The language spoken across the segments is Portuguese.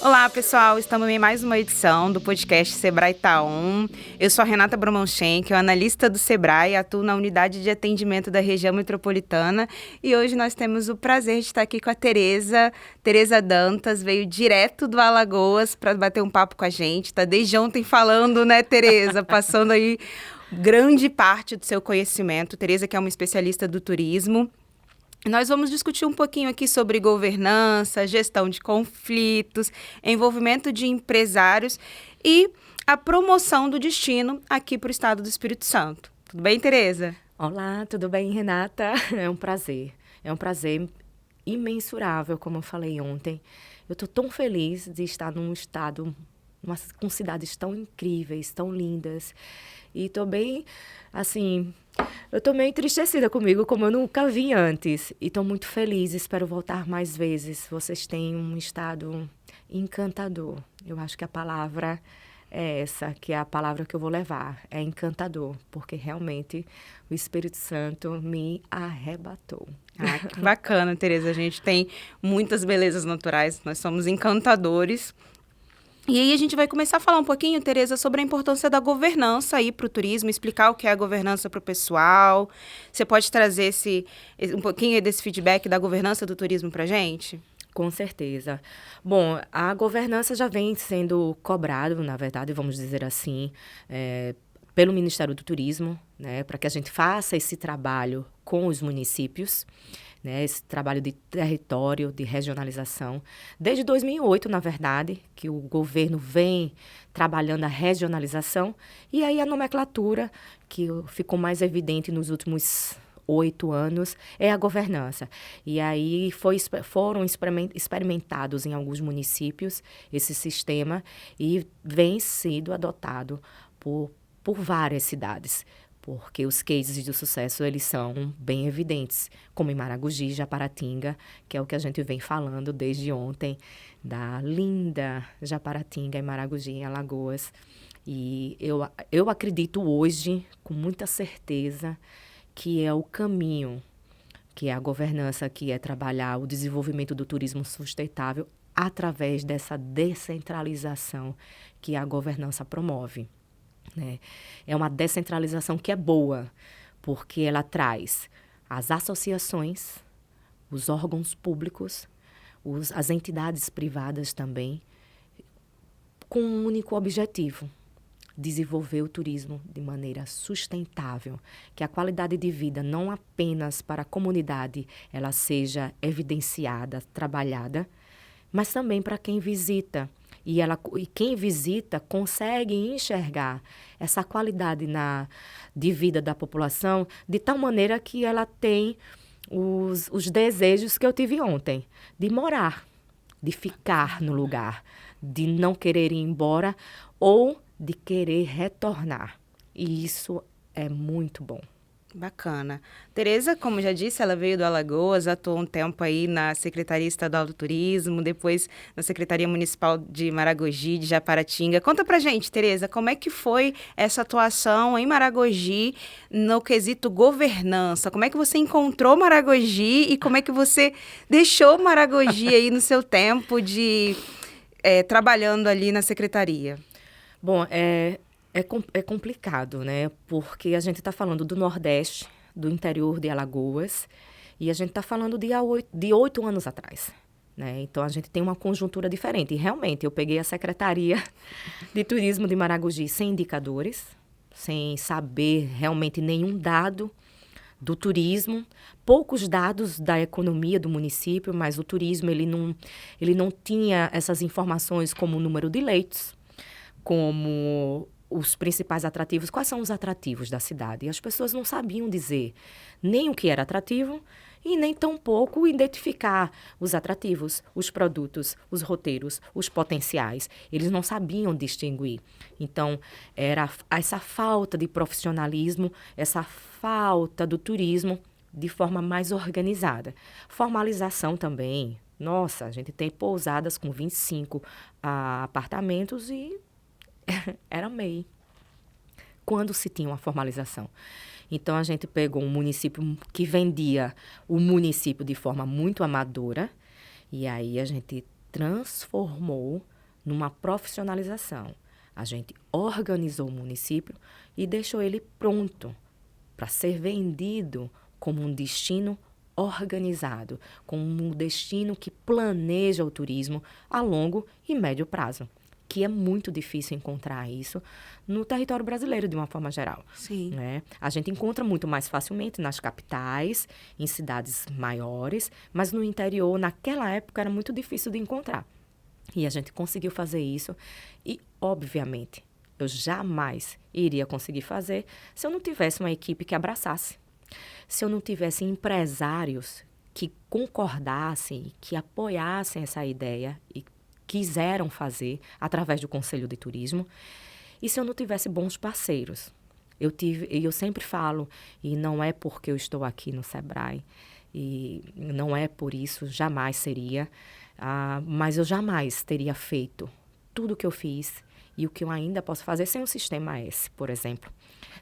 Olá, pessoal! Estamos em mais uma edição do podcast Sebrae Taon. Eu sou a Renata Bromanschenk, analista do Sebrae, atuo na unidade de atendimento da região metropolitana e hoje nós temos o prazer de estar aqui com a Tereza Dantas, veio direto do Alagoas para bater um papo com a gente. Tá desde ontem falando, né, Tereza? Passando aí grande parte do seu conhecimento. Tereza, que é uma especialista do turismo. Nós vamos discutir um pouquinho aqui sobre governança, gestão de conflitos, envolvimento de empresários e a promoção do destino aqui para o estado do Espírito Santo. Tudo bem, Tereza? Olá, tudo bem, Renata? É um prazer imensurável, como eu falei ontem. Eu estou tão feliz de estar num estado, com cidades tão incríveis, tão lindas. E estou bem, assim, eu estou meio entristecida comigo, como eu nunca vi antes. E estou muito feliz, espero voltar mais vezes. Vocês têm um estado encantador. Eu acho que a palavra é essa, que é a palavra que eu vou levar. É encantador, porque realmente o Espírito Santo me arrebatou. Ah, que bacana, Tereza. A gente tem muitas belezas naturais, nós somos encantadores. E aí a gente vai começar a falar um pouquinho, Tereza, sobre a importância da governança aí para o turismo, explicar o que é a governança para o pessoal. Você pode trazer um pouquinho desse feedback da governança do turismo para a gente? Com certeza. Bom, a governança já vem sendo cobrado, na verdade, vamos dizer assim, pelo Ministério do Turismo, né, para que a gente faça esse trabalho com os municípios, né, esse trabalho de território, de regionalização. Desde 2008, na verdade, que o governo vem trabalhando a regionalização, e aí a nomenclatura, que ficou mais evidente nos últimos 8 anos, é a governança. E aí foram experimentados em alguns municípios esse sistema e vem sendo adotado por várias cidades, porque os cases de sucesso, eles são bem evidentes, como em Maragogi, Japaratinga, que é o que a gente vem falando desde ontem, da linda Japaratinga e Maragogi, em Alagoas. E eu acredito hoje, com muita certeza, que é o caminho, que é a governança, que é trabalhar o desenvolvimento do turismo sustentável através dessa descentralização que a governança promove, né? É uma descentralização que é boa, porque ela traz as associações, os órgãos públicos, as entidades privadas também, com um único objetivo: desenvolver o turismo de maneira sustentável, que a qualidade de vida, não apenas para a comunidade, ela seja evidenciada, trabalhada, mas também para quem visita. E quem visita consegue enxergar essa qualidade de vida da população de tal maneira que ela tem os desejos que eu tive ontem, de morar, de ficar no lugar, de não querer ir embora ou de querer retornar. E isso é muito bom. Bacana. Tereza, como já disse, ela veio do Alagoas, atuou um tempo aí na Secretaria Estadual do Turismo, depois na Secretaria Municipal de Maragogi, de Japaratinga. Conta pra gente, Tereza, como é que foi essa atuação em Maragogi no quesito governança? Como é que você encontrou Maragogi e como é que você deixou Maragogi aí no seu tempo de trabalhando ali na Secretaria? Bom, é complicado, né? Porque a gente está falando do Nordeste, do interior de Alagoas, e a gente está falando de 8 anos atrás, né? Então, a gente tem uma conjuntura diferente. E, realmente, eu peguei a Secretaria de Turismo de Maragogi sem indicadores, sem saber realmente nenhum dado do turismo, poucos dados da economia do município, mas o turismo ele não tinha essas informações como o número de leitos, como os principais atrativos. Quais são os atrativos da cidade? E as pessoas não sabiam dizer nem o que era atrativo e nem tampouco identificar os atrativos, os produtos, os roteiros, os potenciais. Eles não sabiam distinguir. Então, era essa falta de profissionalismo, essa falta do turismo de forma mais organizada. Formalização também. Nossa, a gente tem pousadas com 25 apartamentos e era MEI, quando se tinha uma formalização. Então, a gente pegou um município que vendia o município de forma muito amadora, e aí a gente transformou numa profissionalização. A gente organizou o município e deixou ele pronto para ser vendido como um destino organizado, como um destino que planeja o turismo a longo e médio prazo, que é muito difícil encontrar isso no território brasileiro, de uma forma geral. Sim. Né? A gente encontra muito mais facilmente nas capitais, em cidades maiores, mas no interior, naquela época, era muito difícil de encontrar. E a gente conseguiu fazer isso e, obviamente, eu jamais iria conseguir fazer se eu não tivesse uma equipe que abraçasse, se eu não tivesse empresários que concordassem, que apoiassem essa ideia e quiseram fazer através do Conselho de Turismo, e se eu não tivesse bons parceiros. Eu sempre falo, e não é porque eu estou aqui no Sebrae, e não é por isso, jamais seria, mas eu jamais teria feito tudo o que eu fiz e o que eu ainda posso fazer sem o Sistema S, por exemplo,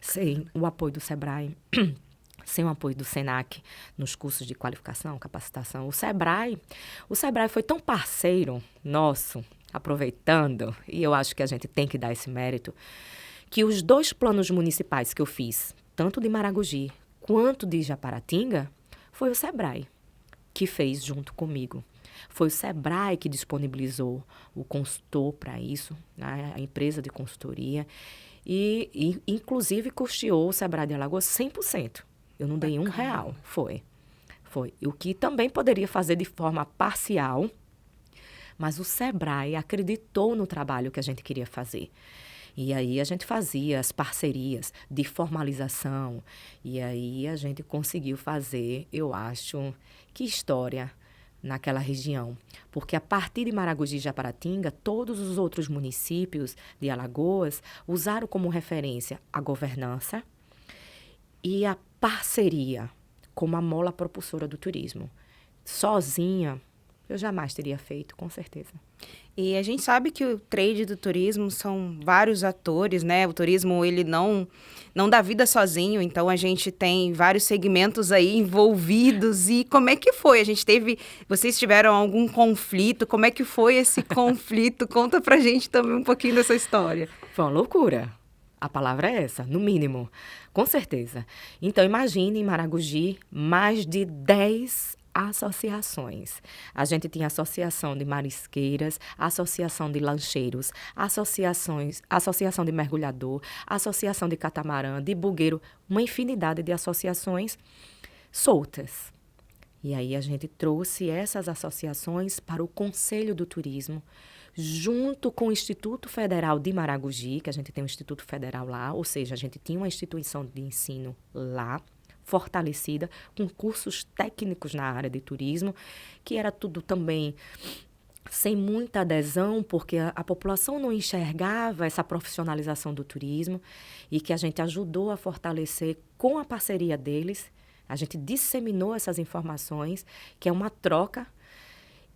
sem o apoio do Sebrae, sem o apoio do SENAC nos cursos de qualificação, capacitação. O Sebrae foi tão parceiro nosso, aproveitando, e eu acho que a gente tem que dar esse mérito, que os 2 planos municipais que eu fiz, tanto de Maragogi quanto de Japaratinga, foi o Sebrae que fez junto comigo. Foi o Sebrae que disponibilizou o consultor para isso, né, a empresa de consultoria, e inclusive custeou o Sebrae de Alagoas 100%. Eu não dei R$1. Foi. O que também poderia fazer de forma parcial, mas o Sebrae acreditou no trabalho que a gente queria fazer. E aí a gente fazia as parcerias de formalização, e aí a gente conseguiu fazer, eu acho, que história naquela região. Porque a partir de Maragogi e Japaratinga, todos os outros municípios de Alagoas usaram como referência a governança e a parceria como a mola propulsora do turismo. Sozinha, eu jamais teria feito, com certeza. E a gente sabe que o trade do turismo são vários atores, né? O turismo, ele não dá vida sozinho, então a gente tem vários segmentos aí envolvidos. E como é que foi? Vocês tiveram algum conflito? Como é que foi esse conflito? Conta pra gente também um pouquinho dessa história. Foi uma loucura. A palavra é essa, no mínimo. Com certeza. Então, imagine em Maragogi mais de 10 associações. A gente tinha associação de marisqueiras, associação de lancheiros, associação de mergulhador, associação de catamarã, de bugueiro, uma infinidade de associações soltas. E aí a gente trouxe essas associações para o Conselho do Turismo, junto com o Instituto Federal de Maragogi, que a gente tem um Instituto Federal lá, ou seja, a gente tinha uma instituição de ensino lá, fortalecida, com cursos técnicos na área de turismo, que era tudo também sem muita adesão, porque a população não enxergava essa profissionalização do turismo, e que a gente ajudou a fortalecer com a parceria deles. A gente disseminou essas informações, que é uma troca,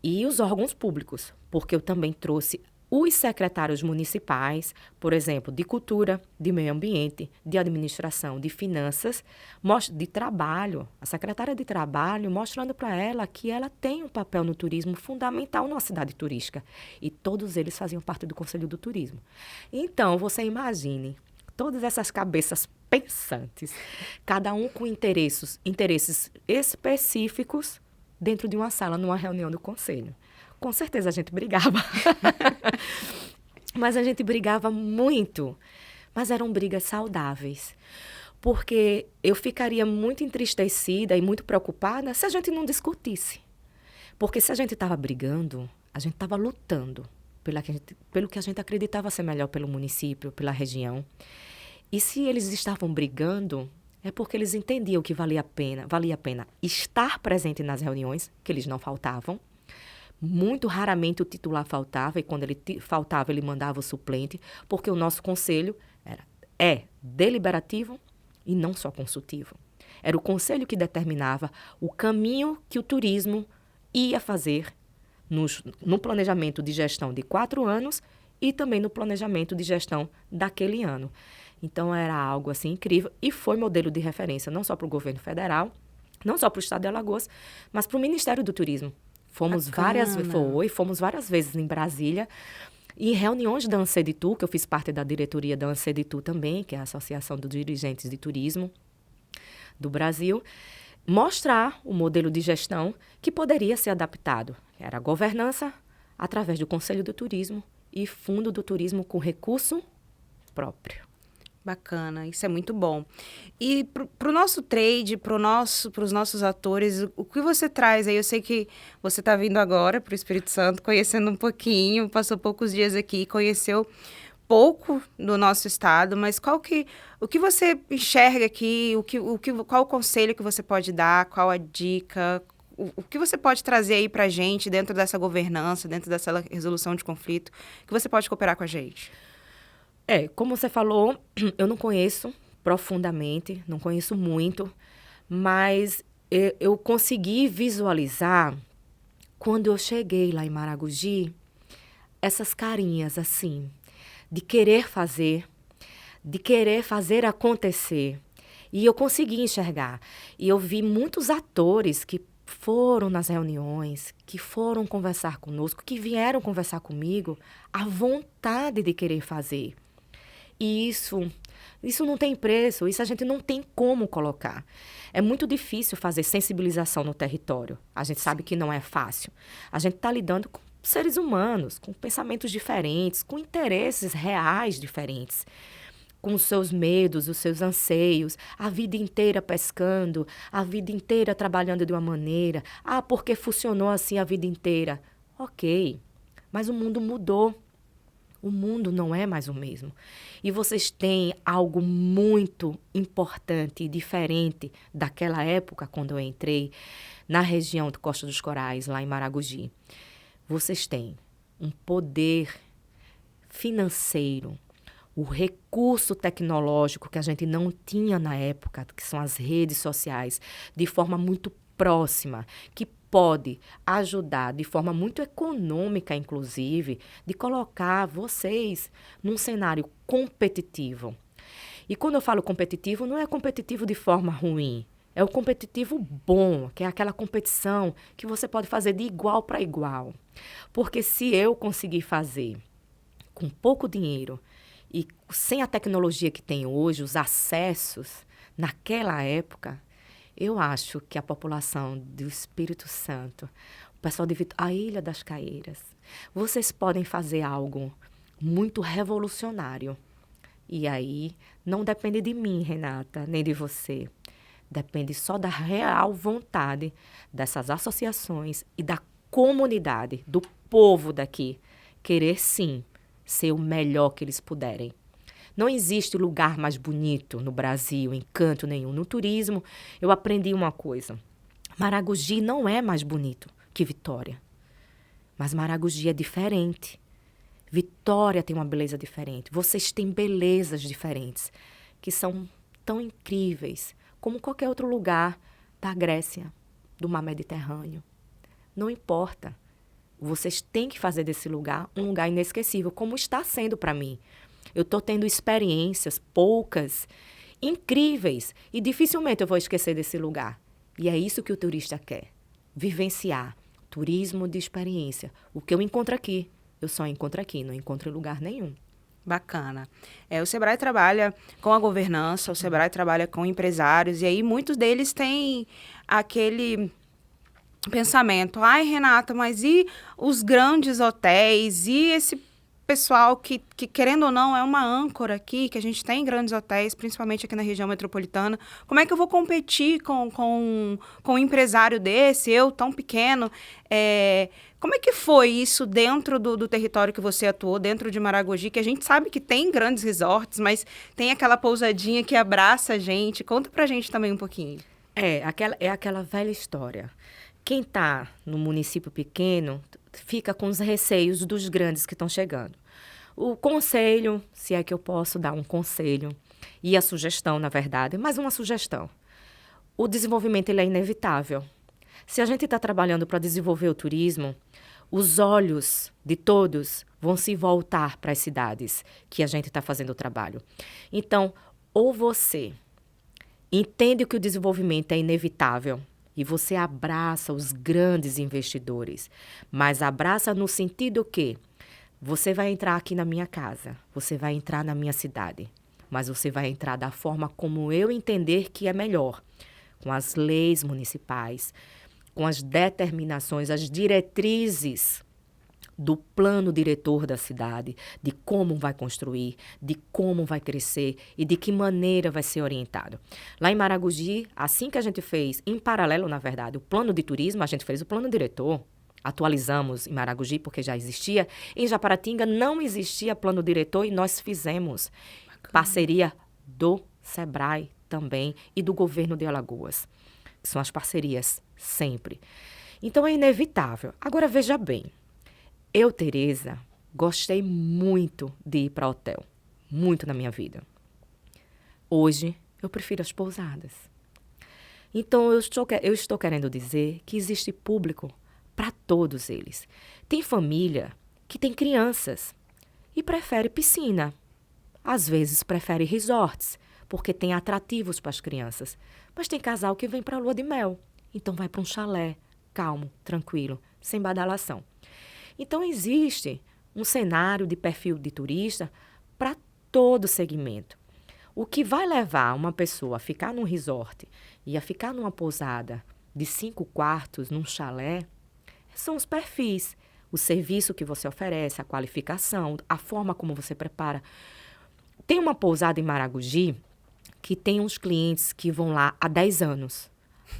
e os órgãos públicos, porque eu também trouxe os secretários municipais, por exemplo, de cultura, de meio ambiente, de administração, de finanças, de trabalho, a secretária de trabalho, mostrando para ela que ela tem um papel no turismo fundamental numa cidade turística. E todos eles faziam parte do Conselho do Turismo. Então, você imagine todas essas cabeças pensantes, cada um com interesses específicos dentro de uma sala, numa reunião do conselho. Com certeza a gente brigava. Mas a gente brigava muito. Mas eram brigas saudáveis. Porque eu ficaria muito entristecida e muito preocupada se a gente não discutisse. Porque se a gente estava brigando, a gente estava lutando pelo que a gente acreditava ser melhor pelo município, pela região. E se eles estavam brigando, é porque eles entendiam que valia a pena estar presente nas reuniões, que eles não faltavam. Muito raramente o titular faltava, e quando ele faltava, ele mandava o suplente, porque o nosso conselho é deliberativo e não só consultivo. Era o conselho que determinava o caminho que o turismo ia fazer no planejamento de gestão de 4 anos e também no planejamento de gestão daquele ano. Então, era algo assim incrível e foi modelo de referência não só para o governo federal, não só para o estado de Alagoas, mas para o Ministério do Turismo, Fomos fomos várias vezes em Brasília, em reuniões da Anceditu, que eu fiz parte da diretoria da Anceditu também, que é a Associação dos Dirigentes de Turismo do Brasil, mostrar o modelo de gestão que poderia ser adaptado. Era a governança através do Conselho do Turismo e Fundo do Turismo com recurso próprio. Bacana, isso é muito bom. E para o nosso trade, para os nossos atores, o que você traz aí? Eu sei que você está vindo agora para o Espírito Santo, conhecendo um pouquinho, passou poucos dias aqui, conheceu pouco do nosso estado, mas o que você enxerga aqui, qual o conselho que você pode dar, qual a dica, o que você pode trazer aí para a gente dentro dessa governança, dentro dessa resolução de conflito, que você pode cooperar com a gente? Como você falou, eu não conheço profundamente, não conheço muito, mas eu consegui visualizar, quando eu cheguei lá em Maragogi, essas carinhas assim, de querer fazer acontecer. E eu consegui enxergar. E eu vi muitos atores que foram nas reuniões, que foram conversar conosco, que vieram conversar comigo, a vontade de querer fazer. E isso não tem preço, isso a gente não tem como colocar. É muito difícil fazer sensibilização no território. A gente sabe que não é fácil. A gente está lidando com seres humanos, com pensamentos diferentes, com interesses reais diferentes, com os seus medos, os seus anseios, a vida inteira pescando, a vida inteira trabalhando de uma maneira. Porque funcionou assim a vida inteira. Ok, mas o mundo mudou. O mundo não é mais o mesmo. E vocês têm algo muito importante e diferente daquela época, quando eu entrei na região de Costa dos Corais, lá em Maragogi. Vocês têm um poder financeiro, o recurso tecnológico que a gente não tinha na época, que são as redes sociais, de forma muito próxima, que pode ajudar de forma muito econômica, inclusive, de colocar vocês num cenário competitivo. E quando eu falo competitivo, não é competitivo de forma ruim. É o competitivo bom, que é aquela competição que você pode fazer de igual para igual. Porque se eu conseguir fazer com pouco dinheiro e sem a tecnologia que tem hoje, os acessos, naquela época, eu acho que a população do Espírito Santo, o pessoal de a Ilha das Caeiras, vocês podem fazer algo muito revolucionário. E aí, não depende de mim, Renata, nem de você. Depende só da real vontade dessas associações e da comunidade, do povo daqui, querer sim ser o melhor que eles puderem. Não existe lugar mais bonito no Brasil, em canto nenhum. No turismo, eu aprendi uma coisa. Maragogi não é mais bonito que Vitória. Mas Maragogi é diferente. Vitória tem uma beleza diferente. Vocês têm belezas diferentes, que são tão incríveis como qualquer outro lugar da Grécia, do mar Mediterrâneo. Não importa. Vocês têm que fazer desse lugar um lugar inesquecível, como está sendo para mim. Eu estou tendo experiências, poucas, incríveis, e dificilmente eu vou esquecer desse lugar. E é isso que o turista quer, vivenciar, turismo de experiência. O que eu encontro aqui, eu só encontro aqui, não encontro em lugar nenhum. Bacana. O Sebrae trabalha com a governança, o Sebrae trabalha com empresários, e aí muitos deles têm aquele pensamento, ai, Renata, mas e os grandes hotéis, e esse pessoal que, querendo ou não, é uma âncora aqui, que a gente tem grandes hotéis, principalmente aqui na região metropolitana. Como é que eu vou competir com um empresário desse, eu tão pequeno? Como é que foi isso dentro do território que você atuou, dentro de Maragogi, que a gente sabe que tem grandes resorts, mas tem aquela pousadinha que abraça a gente. Conta pra gente também um pouquinho. É aquela velha história. Quem está no município pequeno fica com os receios dos grandes que estão chegando. O conselho, se é que eu posso dar um conselho, e a sugestão, na verdade, mas uma sugestão. O desenvolvimento ele é inevitável. Se a gente está trabalhando para desenvolver o turismo, os olhos de todos vão se voltar para as cidades que a gente está fazendo o trabalho. Então, ou você entende que o desenvolvimento é inevitável, e você abraça os grandes investidores, mas abraça no sentido que você vai entrar aqui na minha casa, você vai entrar na minha cidade, mas você vai entrar da forma como eu entender que é melhor, com as leis municipais, com as determinações, as diretrizes do plano diretor da cidade, de como vai construir, de como vai crescer e de que maneira vai ser orientado. Lá em Maragogi, assim que a gente fez, em paralelo, na verdade, o plano de turismo, a gente fez o plano diretor, atualizamos em Maragogi porque já existia. Em Japaratinga não existia plano diretor e nós fizemos parceria do SEBRAE também e do governo de Alagoas. São as parcerias sempre. Então é inevitável. Agora veja bem, eu, Tereza, gostei muito de ir para hotel, muito na minha vida. Hoje, eu prefiro as pousadas. Então, eu estou querendo dizer que existe público para todos eles. Tem família que tem crianças e prefere piscina. Às vezes, prefere resorts, porque tem atrativos para as crianças. Mas tem casal que vem para a lua de mel, então vai para um chalé, calmo, tranquilo, sem badalação. Então, existe um cenário de perfil de turista para todo segmento. O que vai levar uma pessoa a ficar num resort e a ficar numa pousada de 5 quartos, num chalé, são os perfis, o serviço que você oferece, a qualificação, a forma como você prepara. Tem uma pousada em Maragogi que tem uns clientes que vão lá há 10 anos,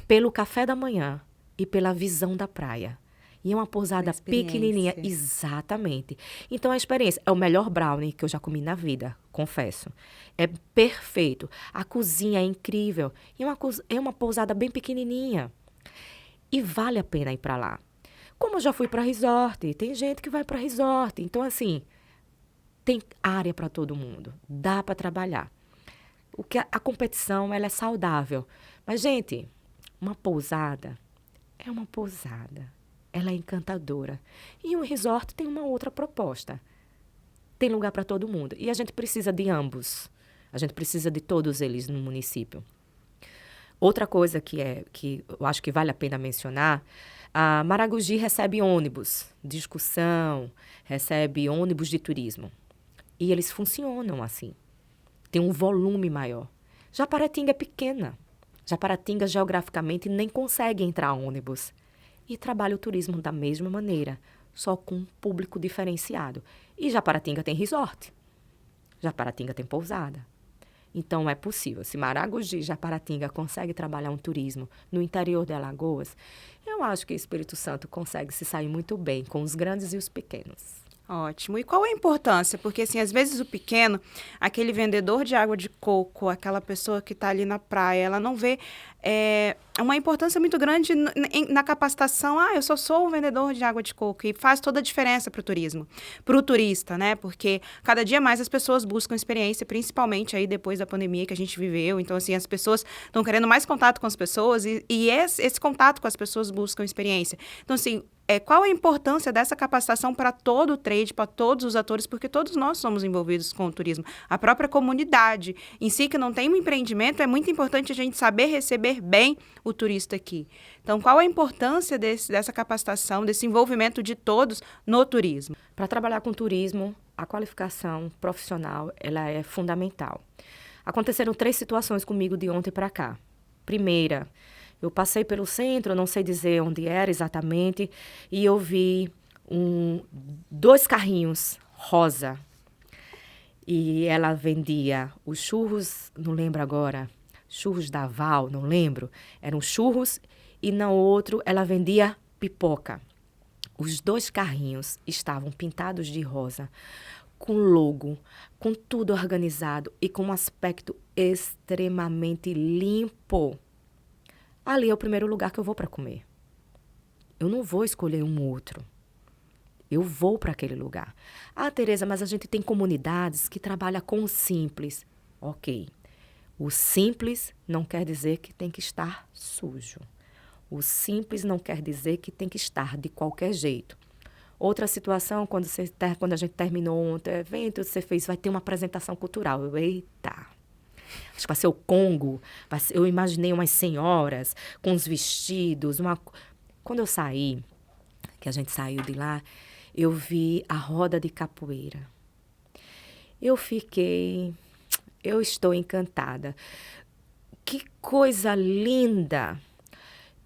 pelo café da manhã e pela visão da praia. E é uma pousada pequenininha. Exatamente. Então, a experiência é o melhor brownie que eu já comi na vida, confesso. É perfeito. A cozinha é incrível. E é uma pousada bem pequenininha. E vale a pena ir para lá. Como eu já fui para resort, tem gente que vai para resort. Então, assim, tem área para todo mundo. Dá para trabalhar. A competição, ela é saudável. Mas, gente, uma pousada é uma pousada. Ela é encantadora. E um resort tem uma outra proposta. Tem lugar para todo mundo. E a gente precisa de ambos. A gente precisa de todos eles no município. Outra coisa que eu acho que vale a pena mencionar, a Maragogi recebe ônibus de excursão, recebe ônibus de turismo. E eles funcionam assim. Tem um volume maior. Japaratinga é pequena. Japaratinga, geograficamente, nem consegue entrar ônibus. E trabalha o turismo da mesma maneira, só com um público diferenciado. E Japaratinga tem resort. Japaratinga tem pousada. Então, é possível. Se Maragogi e Japaratinga consegue trabalhar um turismo no interior de Alagoas, eu acho que o Espírito Santo consegue se sair muito bem com os grandes e os pequenos. Ótimo. E qual a importância? Porque, assim, às vezes o pequeno, aquele vendedor de água de coco, aquela pessoa que está ali na praia, ela não vê uma importância muito grande na capacitação. Eu só sou um vendedor de água de coco. E faz toda a diferença para o turismo, para o turista, né? Porque cada dia mais as pessoas buscam experiência, principalmente aí depois da pandemia que a gente viveu. Então, assim, as pessoas estão querendo mais contato com as pessoas e esse contato com as pessoas buscam experiência. Então, assim, qual a importância dessa capacitação para todo o trade, para todos os atores, porque todos nós somos envolvidos com o turismo. A própria comunidade em si, que não tem um empreendimento, é muito importante a gente saber receber bem o turista aqui. Então, qual a importância dessa capacitação, desse envolvimento de todos no turismo? Para trabalhar com turismo, a qualificação profissional ela é fundamental. Aconteceram 3 situações comigo de ontem para cá. Primeira, eu passei pelo centro, não sei dizer onde era exatamente, e eu vi 2 carrinhos rosa. E ela vendia os churros, não lembro agora, churros da Val, não lembro. Eram churros e no outro ela vendia pipoca. Os 2 carrinhos estavam pintados de rosa, com logo, com tudo organizado e com um aspecto extremamente limpo. Ali é o primeiro lugar que eu vou para comer. Eu não vou escolher um outro. Eu vou para aquele lugar. Tereza, mas a gente tem comunidades que trabalham com o simples. Ok. O simples não quer dizer que tem que estar sujo. O simples não quer dizer que tem que estar de qualquer jeito. Outra situação, quando a gente terminou ontem o evento, você fez, vai ter uma apresentação cultural. Eita! Acho que vai ser o Congo. Eu imaginei umas senhoras com os vestidos. Quando eu saí, que a gente saiu de lá, eu vi a roda de capoeira. Eu estou encantada. Que coisa linda!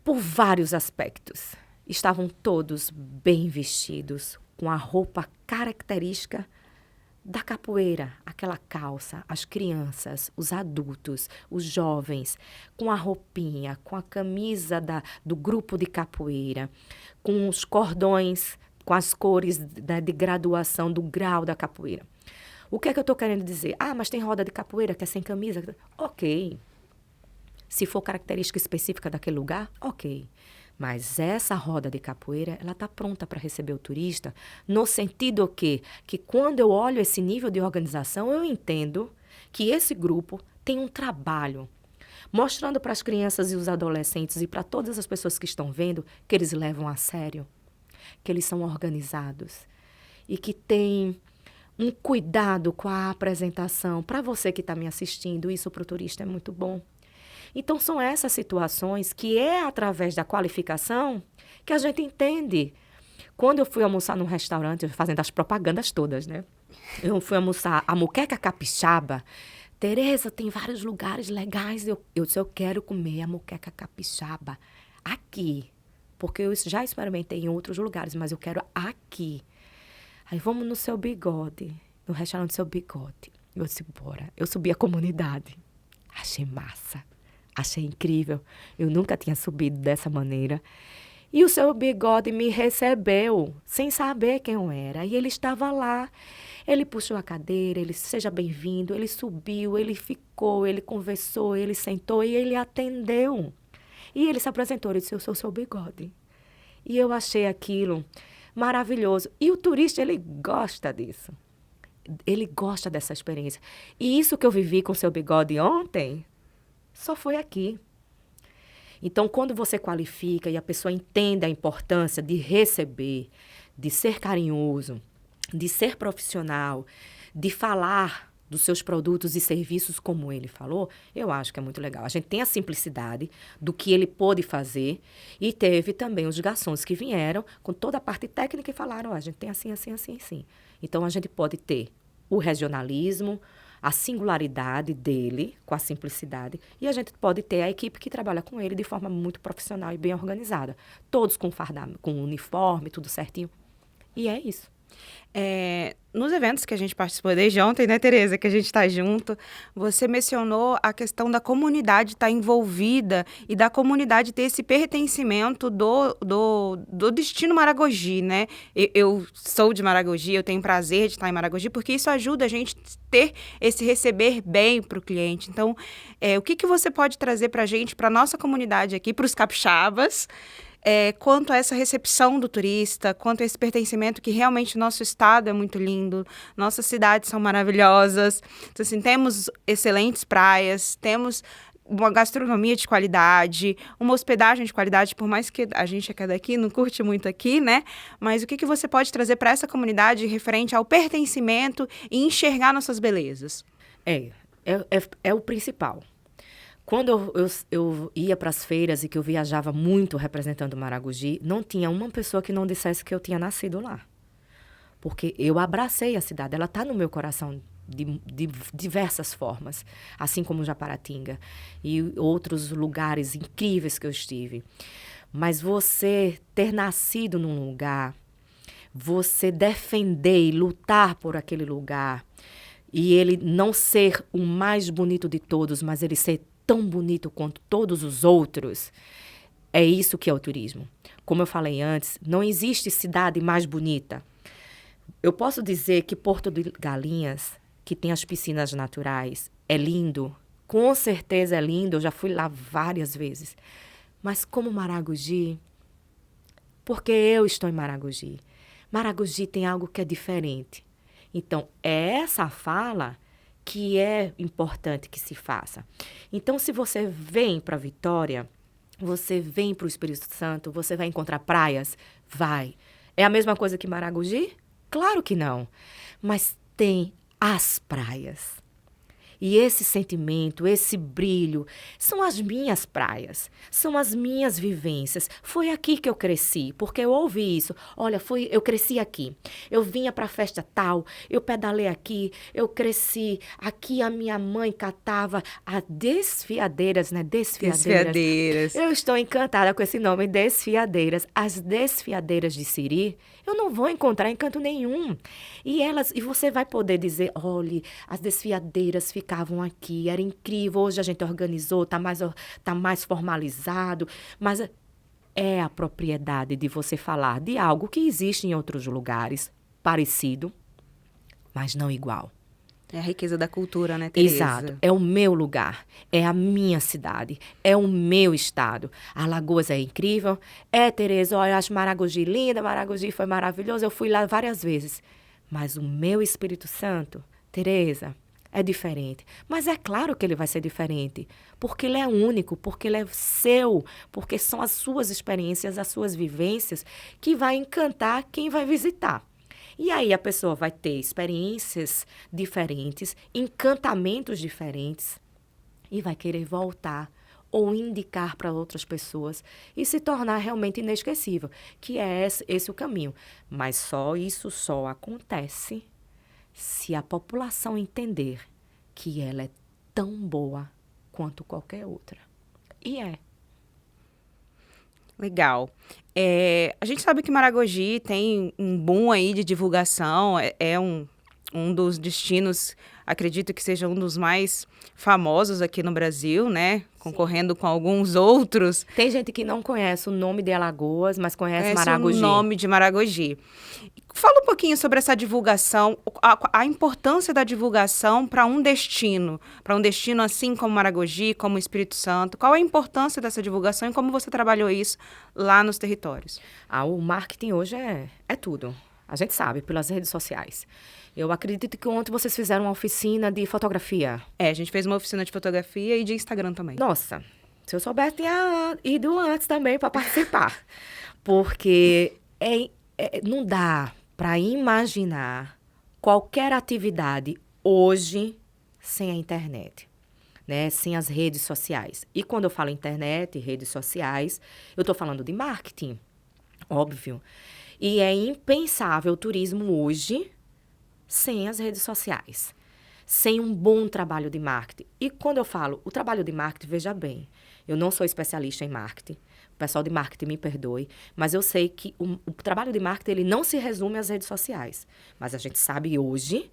Por vários aspectos. Estavam todos bem vestidos, com a roupa característica da capoeira, aquela calça, as crianças, os adultos, os jovens, com a roupinha, com a camisa do grupo de capoeira, com os cordões, com as cores de graduação do grau da capoeira. O que é que eu estou querendo dizer? Ah, mas tem roda de capoeira que é sem camisa. Ok. Se for característica específica daquele lugar, ok. Mas essa roda de capoeira, ela está pronta para receber o turista, no sentido que quando eu olho esse nível de organização, eu entendo que esse grupo tem um trabalho, mostrando para as crianças e os adolescentes e para todas as pessoas que estão vendo que eles levam a sério, que eles são organizados e que têm um cuidado com a apresentação. Para você que está me assistindo, isso para o turista é muito bom. Então, são essas situações que é através da qualificação que a gente entende. Quando eu fui almoçar num restaurante, fazendo as propagandas todas, né? Eu fui almoçar a moqueca capixaba. Tereza, tem vários lugares legais. Eu disse, eu quero comer a moqueca capixaba aqui. Porque eu já experimentei em outros lugares, mas eu quero aqui. Aí, vamos no Seu Bigode, no restaurante Seu Bigode. Eu disse, bora. Eu subi a comunidade. Achei massa. Achei incrível. Eu nunca tinha subido dessa maneira. E o Seu Bigode me recebeu, sem saber quem eu era. E ele estava lá. Ele puxou a cadeira, ele, seja bem-vindo. Ele subiu, ele ficou, ele conversou, ele sentou e ele atendeu. E ele se apresentou, ele disse, eu sou o Seu Bigode. E eu achei aquilo maravilhoso. E o turista, ele gosta disso. Ele gosta dessa experiência. E isso que eu vivi com o Seu Bigode ontem, só foi aqui. Então, quando você qualifica e a pessoa entende a importância de receber, de ser carinhoso, de ser profissional, de falar dos seus produtos e serviços como ele falou, eu acho que é muito legal. A gente tem a simplicidade do que ele pôde fazer e teve também os garçons que vieram com toda a parte técnica e falaram, a gente tem assim, assim, assim, assim. Então, a gente pode ter o regionalismo, a singularidade dele, com a simplicidade, e a gente pode ter a equipe que trabalha com ele de forma muito profissional e bem organizada. Todos com com uniforme, tudo certinho. E é isso. Nos eventos que a gente participou desde ontem, né, Tereza, que a gente está junto, você mencionou a questão da comunidade estar envolvida e da comunidade ter esse pertencimento do destino Maragogi, né? Eu sou de Maragogi, eu tenho prazer de estar em Maragogi, porque isso ajuda a gente ter esse receber bem para o cliente. Então, o que você pode trazer para a gente, para a nossa comunidade aqui, para os capixabas, quanto a essa recepção do turista, quanto a esse pertencimento que realmente o nosso estado é muito lindo, nossas cidades são maravilhosas. Então, assim, temos excelentes praias, temos uma gastronomia de qualidade, uma hospedagem de qualidade, por mais que a gente que é daqui não curte muito aqui, né? Mas o que você pode trazer para essa comunidade referente ao pertencimento e enxergar nossas belezas? É o principal. Quando eu ia para as feiras e que eu viajava muito representando Maragogi, não tinha uma pessoa que não dissesse que eu tinha nascido lá. Porque eu abracei a cidade, ela está no meu coração de diversas formas, assim como Japaratinga e outros lugares incríveis que eu estive. Mas você ter nascido num lugar, você defender e lutar por aquele lugar, e ele não ser o mais bonito de todos, mas ele ser tão bonito quanto todos os outros, é isso que é o turismo. Como eu falei antes, não existe cidade mais bonita. Eu posso dizer que Porto de Galinhas, que tem as piscinas naturais, é lindo. Com certeza é lindo, eu já fui lá várias vezes. Mas como Maragogi, porque eu estou em Maragogi. Maragogi tem algo que é diferente. Então, é essa fala que é importante que se faça. Então, se você vem para Vitória, você vem para o Espírito Santo, você vai encontrar praias? Vai. É a mesma coisa que Maragogi? Claro que não. Mas tem as praias. E esse sentimento, esse brilho, são as minhas praias, são as minhas vivências. Foi aqui que eu cresci, porque eu ouvi isso. Olha, eu cresci aqui. Eu vinha para a festa tal, eu pedalei aqui, eu cresci. Aqui a minha mãe catava as desfiadeiras, né? Desfiadeiras. Eu estou encantada com esse nome, desfiadeiras. As desfiadeiras de Siri, eu não vou encontrar em canto nenhum. E você vai poder dizer, olha, as desfiadeiras ficavam aqui, era incrível, hoje a gente organizou, tá mais formalizado, mas é a propriedade de você falar de algo que existe em outros lugares, parecido, mas não igual. É a riqueza da cultura, né, Tereza? Exato. É o meu lugar, é a minha cidade, é o meu estado. Alagoas é incrível. Tereza, olha, eu acho Maragogi linda, Maragogi foi maravilhoso, eu fui lá várias vezes. Mas o meu Espírito Santo, Tereza, é diferente. Mas é claro que ele vai ser diferente, porque ele é único, porque ele é seu, porque são as suas experiências, as suas vivências que vai encantar quem vai visitar. E aí a pessoa vai ter experiências diferentes, encantamentos diferentes e vai querer voltar ou indicar para outras pessoas e se tornar realmente inesquecível, que é esse o caminho. Mas isso só acontece se a população entender que ela é tão boa quanto qualquer outra. E é. Legal. A gente sabe que Maragogi tem um boom aí de divulgação, é um dos destinos, acredito que seja um dos mais famosos aqui no Brasil, né? Concorrendo com alguns outros. Tem gente que não conhece o nome de Alagoas, mas conhece Maragogi. O nome de Maragogi. Fala um pouquinho sobre essa divulgação, a importância da divulgação para um destino assim como Maragogi, como Espírito Santo. Qual a importância dessa divulgação e como você trabalhou isso lá nos territórios? O marketing hoje é tudo. A gente sabe, pelas redes sociais. Eu acredito que ontem vocês fizeram uma oficina de fotografia. A gente fez uma oficina de fotografia e de Instagram também. Nossa, se eu soubesse, tinha ido antes também para participar. Porque não dá para imaginar qualquer atividade hoje sem a internet, né? Sem as redes sociais. E quando eu falo internet e redes sociais, eu estou falando de marketing, óbvio. E é impensável o turismo hoje sem as redes sociais, sem um bom trabalho de marketing. E quando eu falo o trabalho de marketing, veja bem, eu não sou especialista em marketing, o pessoal de marketing me perdoe, mas eu sei que o trabalho de marketing ele não se resume às redes sociais. Mas a gente sabe hoje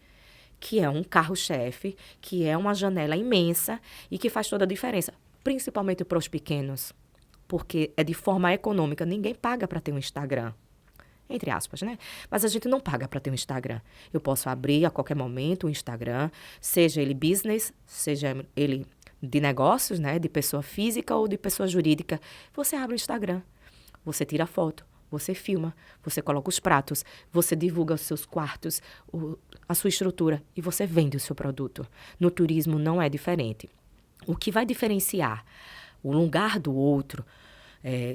que é um carro-chefe, que é uma janela imensa e que faz toda a diferença, principalmente para os pequenos, porque é de forma econômica, ninguém paga para ter um Instagram. Entre aspas, né? Mas a gente não paga para ter um Instagram. Eu posso abrir a qualquer momento um Instagram, seja ele business, seja ele de negócios, né? De pessoa física ou de pessoa jurídica. Você abre o Instagram, você tira foto, você filma, você coloca os pratos, você divulga os seus quartos, a sua estrutura e você vende o seu produto. No turismo não é diferente. O que vai diferenciar um lugar do outro,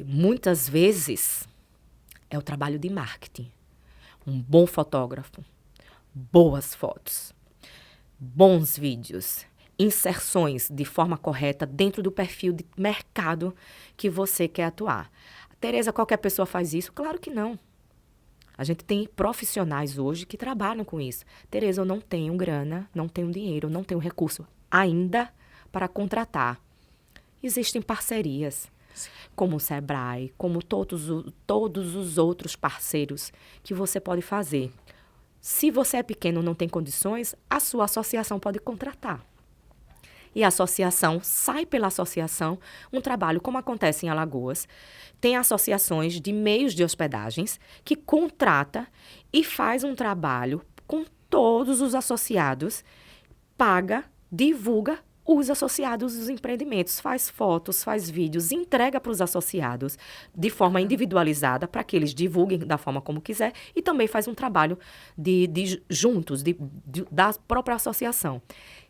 muitas vezes, é o trabalho de marketing. Um bom fotógrafo, boas fotos, bons vídeos, inserções de forma correta dentro do perfil de mercado que você quer atuar. Tereza, qualquer pessoa faz isso? Claro que não. A gente tem profissionais hoje que trabalham com isso. Tereza, eu não tenho grana, não tenho dinheiro, não tenho recurso ainda para contratar. Existem parcerias, como o Sebrae, como todos os outros parceiros que você pode fazer. Se você é pequeno e não tem condições, a sua associação pode contratar. E a associação, sai pela associação um trabalho, como acontece em Alagoas. Tem associações de meios de hospedagens que contrata e faz um trabalho com todos os associados, paga, divulga os associados dos empreendimentos, faz fotos, faz vídeos, entrega para os associados de forma individualizada para que eles divulguem da forma como quiser e também faz um trabalho juntos, da própria associação.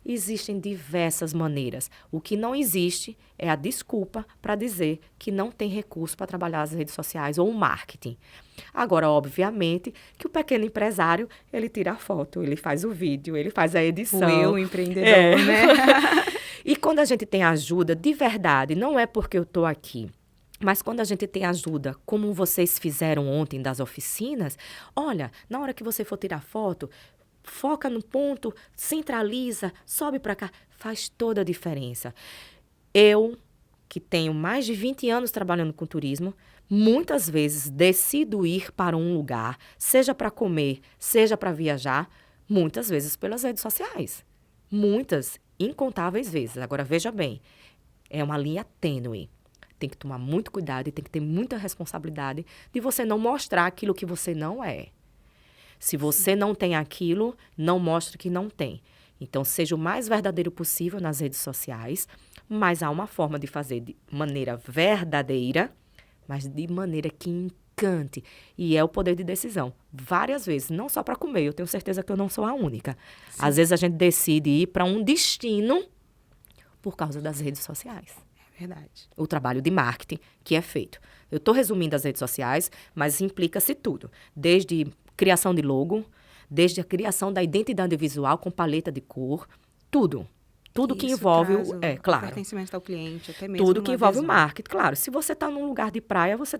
Existem diversas maneiras. O que não existe é a desculpa para dizer que não tem recurso para trabalhar as redes sociais ou o marketing. Agora, obviamente, que o pequeno empresário, ele tira a foto, ele faz o vídeo, ele faz a edição. O empreendedor, né? E quando a gente tem ajuda, de verdade, não é porque eu estou aqui, mas quando a gente tem ajuda, como vocês fizeram ontem das oficinas, olha, na hora que você for tirar foto, foca no ponto, centraliza, sobe para cá, faz toda a diferença. Eu, que tenho mais de 20 anos trabalhando com turismo, muitas vezes decido ir para um lugar, seja para comer, seja para viajar, muitas vezes pelas redes sociais. Muitas, incontáveis vezes. Agora, veja bem, é uma linha tênue. Tem que tomar muito cuidado e tem que ter muita responsabilidade de você não mostrar aquilo que você não é. Se você não tem aquilo, não mostre que não tem. Então, seja o mais verdadeiro possível nas redes sociais, mas há uma forma de fazer de maneira verdadeira, mas de maneira que encante. E é o poder de decisão. Várias vezes, não só para comer, eu tenho certeza que eu não sou a única. Sim. Às vezes a gente decide ir para um destino por causa das redes sociais. É verdade. O trabalho de marketing que é feito. Eu estou resumindo as redes sociais, mas implica-se tudo. Desde criação de logo, desde a criação da identidade visual com paleta de cor, tudo. Tudo que envolve claro. Pertencimento ao cliente, até mesmo. Tudo que envolve o marketing. Claro, se você está num lugar de praia, você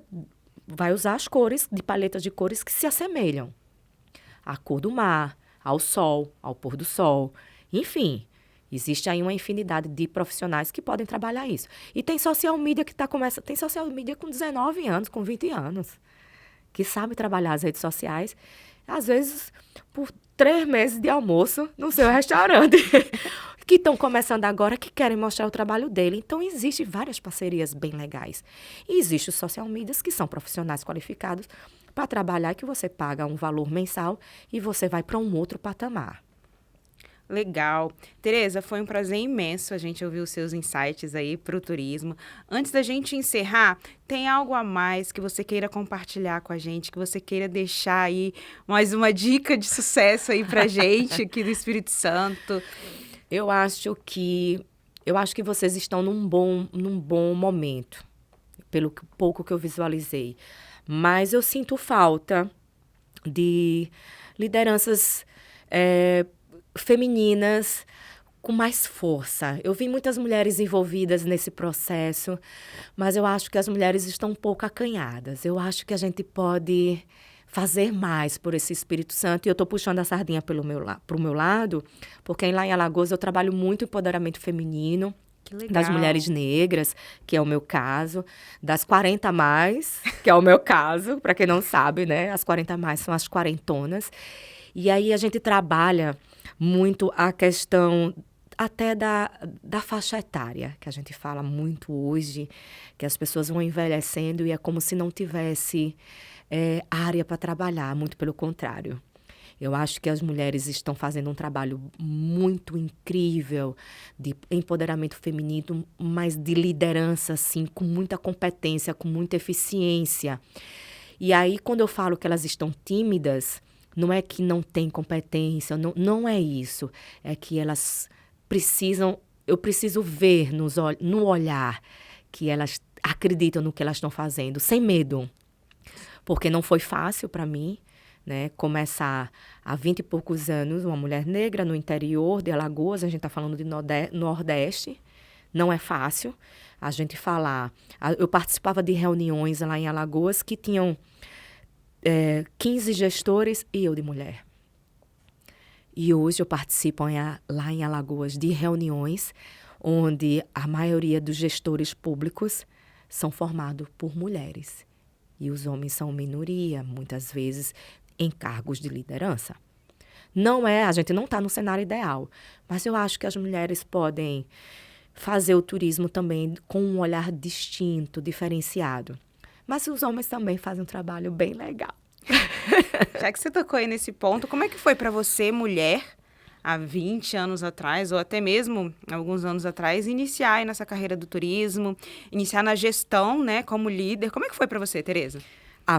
vai usar as cores, de paletas de cores que se assemelham. A cor do mar, ao sol, ao pôr do sol. Enfim, existe aí uma infinidade de profissionais que podem trabalhar isso. E tem social media que tem social media com 19 anos, com 20 anos. Que sabe trabalhar as redes sociais, às vezes por 3 meses de almoço no seu restaurante, que estão começando agora, que querem mostrar o trabalho dele. Então, existem várias parcerias bem legais. E existem os social medias, que são profissionais qualificados para trabalhar, que você paga um valor mensal e você vai para um outro patamar. Legal. Tereza, foi um prazer imenso a gente ouvir os seus insights aí para o turismo. Antes da gente encerrar, tem algo a mais que você queira compartilhar com a gente, que você queira deixar aí mais uma dica de sucesso aí para a gente aqui do Espírito Santo? Eu acho que vocês estão num bom momento, pelo pouco que eu visualizei. Mas eu sinto falta de lideranças femininas com mais força. Eu vi muitas mulheres envolvidas nesse processo, mas eu acho que as mulheres estão um pouco acanhadas. Eu acho que a gente pode fazer mais por esse Espírito Santo. E eu estou puxando a sardinha para o meu lado, porque lá em Alagoas eu trabalho muito empoderamento feminino, das mulheres negras, que é o meu caso, das 40 a mais, que é o meu caso, para quem não sabe, né? As 40 a mais são as quarentonas. E aí a gente trabalha muito a questão até da faixa etária, que a gente fala muito hoje, que as pessoas vão envelhecendo e é como se não tivesse área para trabalhar, muito pelo contrário. Eu acho que as mulheres estão fazendo um trabalho muito incrível de empoderamento feminino, mas de liderança, assim, com muita competência, com muita eficiência. E aí, quando eu falo que elas estão tímidas, não é que não têm competência, não é isso. É que elas eu preciso ver no olhar que elas acreditam no que elas estão fazendo, sem medo. Porque não foi fácil para mim, né, começar há 20 e poucos anos, uma mulher negra no interior de Alagoas, a gente está falando de Nordeste, não é fácil a gente falar. Eu participava de reuniões lá em Alagoas que tinham 15 gestores e eu de mulher. E hoje eu participo lá em Alagoas de reuniões onde a maioria dos gestores públicos são formados por mulheres. E os homens são minoria, muitas vezes, em cargos de liderança. A gente não está no cenário ideal, mas eu acho que as mulheres podem fazer o turismo também com um olhar distinto, diferenciado. Mas os homens também fazem um trabalho bem legal. Já que você tocou aí nesse ponto, como é que foi para você, mulher, há 20 anos atrás, ou até mesmo alguns anos atrás, iniciar aí nessa carreira do turismo, iniciar na gestão, né, como líder? Como é que foi para você, Tereza?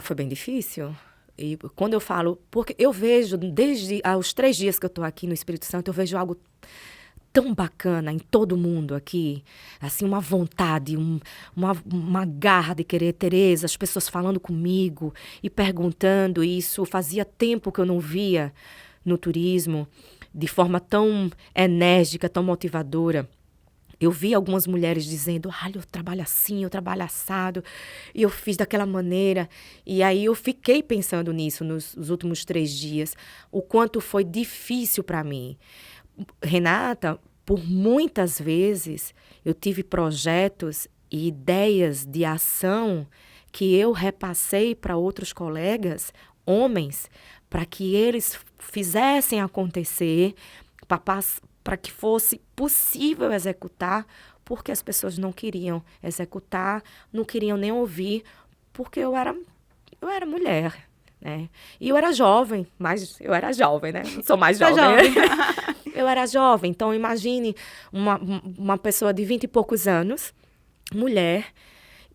Foi bem difícil. E quando eu falo, porque eu vejo, desde os 3 dias que eu estou aqui no Espírito Santo, eu vejo algo tão bacana em todo mundo aqui, assim, uma vontade, uma garra de querer Tereza, as pessoas falando comigo e perguntando isso. Fazia tempo que eu não via no turismo de forma tão enérgica, tão motivadora. Eu vi algumas mulheres dizendo, eu trabalho assim, eu trabalho assado, e eu fiz daquela maneira. E aí eu fiquei pensando nisso nos últimos 3 dias, o quanto foi difícil para mim. Renata, por muitas vezes, eu tive projetos e ideias de ação que eu repassei para outros colegas, homens, para que eles fizessem acontecer, para que fosse possível executar, porque as pessoas não queriam executar, não queriam nem ouvir, porque eu era mulher, né? E eu era jovem, mas eu era jovem, né? Não sou mais jovem. Eu era jovem, então imagine uma pessoa de 20 e poucos anos, mulher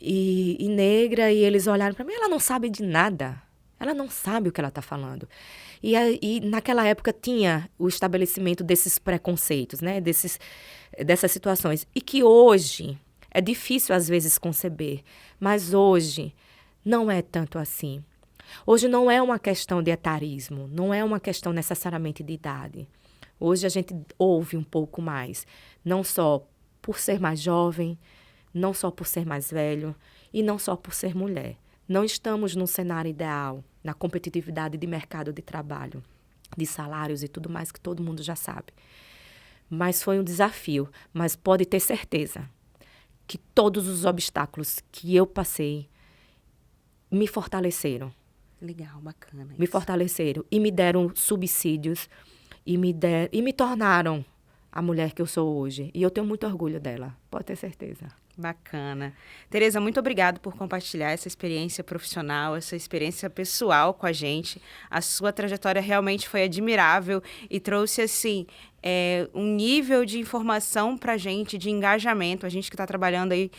e negra, e eles olharam para mim, ela não sabe de nada. Ela não sabe o que ela está falando. E naquela época tinha o estabelecimento desses preconceitos, né? Dessas situações. E que hoje é difícil, às vezes, conceber. Mas hoje não é tanto assim. Hoje não é uma questão de etarismo. Não é uma questão necessariamente de idade. Hoje a gente ouve um pouco mais. Não só por ser mais jovem, não só por ser mais velho e não só por ser mulher. Não estamos num cenário ideal, na competitividade de mercado de trabalho, de salários e tudo mais que todo mundo já sabe. Mas foi um desafio. Mas pode ter certeza que todos os obstáculos que eu passei me fortaleceram. Legal, bacana. Me fortaleceram e me deram subsídios e me tornaram a mulher que eu sou hoje. E eu tenho muito orgulho dela, pode ter certeza. Bacana. Tereza, muito obrigada por compartilhar essa experiência profissional, essa experiência pessoal com a gente. A sua trajetória realmente foi admirável e trouxe, assim, um nível de informação para a gente, de engajamento. A gente que está trabalhando aí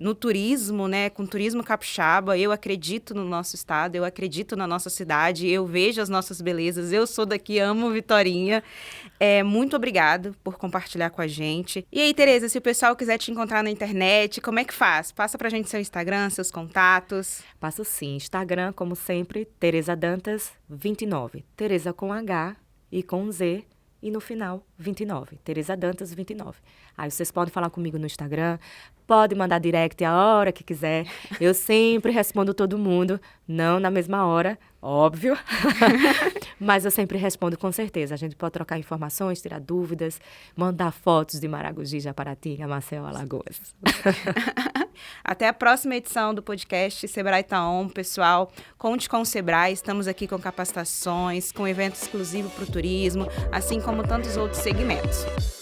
no turismo, né, com turismo capixaba, eu acredito no nosso estado, eu acredito na nossa cidade, eu vejo as nossas belezas, eu sou daqui, amo Vitorinha. Muito obrigado por compartilhar com a gente. E aí, Tereza, se o pessoal quiser te encontrar na internet, como é que faz? Passa pra gente seu Instagram, seus contatos. Passo sim. Instagram, como sempre, Tereza Dantas 29. Tereza com H e com Z. E no final, 29. Tereza Dantas, 29. Aí vocês podem falar comigo no Instagram, pode mandar direct a hora que quiser. Eu sempre respondo todo mundo, não na mesma hora, óbvio. Mas eu sempre respondo com certeza. A gente pode trocar informações, tirar dúvidas, mandar fotos de Maragogi, Japaratinga, Maceió, Alagoas. Até a próxima edição do podcast Sebrae Tá On, pessoal. Conte com o Sebrae, estamos aqui com capacitações, com evento exclusivo para o turismo, assim como tantos outros segmentos.